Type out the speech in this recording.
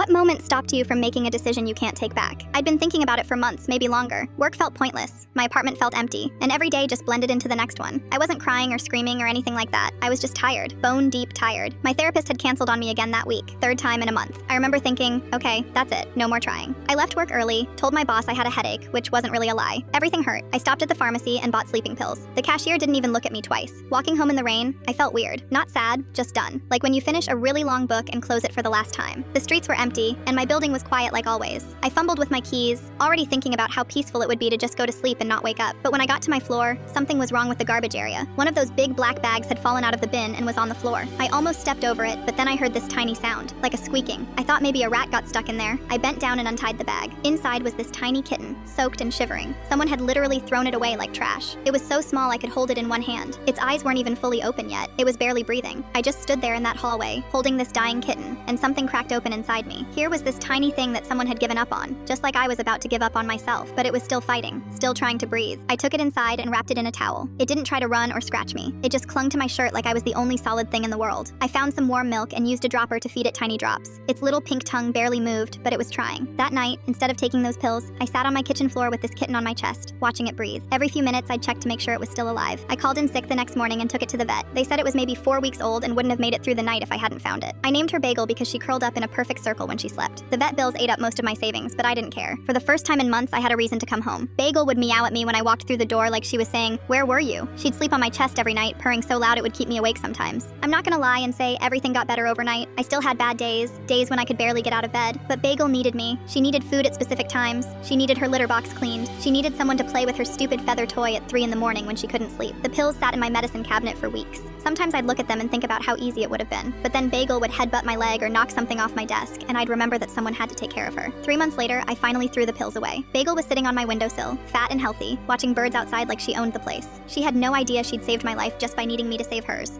What moment stopped you from making a decision you can't take back? I'd been thinking about it for months, maybe longer. Work felt pointless. My apartment felt empty, and every day just blended into the next one. I wasn't crying or screaming or anything like that. I was just tired, bone deep tired. My therapist had canceled on me again that week, third time in a month. I remember thinking, okay, that's it, no more trying. I left work early, told my boss I had a headache, which wasn't really a lie. Everything hurt. I stopped at the pharmacy and bought sleeping pills. The cashier didn't even look at me twice. Walking home in the rain, I felt weird. Not sad, just done. Like when you finish a really long book and close it for the last time. The streets were empty, and my building was quiet like always. I fumbled with my keys, already thinking about how peaceful it would be to just go to sleep and not wake up. But when I got to my floor, something was wrong with the garbage area. One of those big black bags had fallen out of the bin and was on the floor. I almost stepped over it, but then I heard this tiny sound, like a squeaking. I thought maybe a rat got stuck in there. I bent down and untied the bag. Inside was this tiny kitten, soaked and shivering. Someone had literally thrown it away like trash. It was so small I could hold it in one hand. Its eyes weren't even fully open yet. It was barely breathing. I just stood there in that hallway, holding this dying kitten, and something cracked open inside me. Here was this tiny thing that someone had given up on, just like I was about to give up on myself, but it was still fighting, still trying to breathe. I took it inside and wrapped it in a towel. It didn't try to run or scratch me. It just clung to my shirt like I was the only solid thing in the world. I found some warm milk and used a dropper to feed it tiny drops. Its little pink tongue barely moved, but it was trying. That night, instead of taking those pills, I sat on my kitchen floor with this kitten on my chest, watching it breathe. Every few minutes, I'd check to make sure it was still alive. I called in sick the next morning and took it to the vet. They said it was maybe 4 weeks old and wouldn't have made it through the night if I hadn't found it. I named her Bagel because she curled up in a perfect circle when she slept. The vet bills ate up most of my savings, but I didn't care. For the first time in months, I had a reason to come home. Bagel would meow at me when I walked through the door like she was saying, "Where were you?" She'd sleep on my chest every night, purring so loud it would keep me awake sometimes. I'm not gonna lie and say everything got better overnight. I still had bad days when I could barely get out of bed, but Bagel needed me. She needed food at specific times. She needed her litter box cleaned. She needed someone to play with her stupid feather toy at 3 in the morning when she couldn't sleep. The pills sat in my medicine cabinet for weeks. Sometimes I'd look at them and think about how easy it would have been. But then Bagel would headbutt my leg or knock something off my desk, and I'd remember that someone had to take care of her. 3 months later, I finally threw the pills away. Bagel was sitting on my windowsill, fat and healthy, watching birds outside like she owned the place. She had no idea she'd saved my life just by needing me to save hers.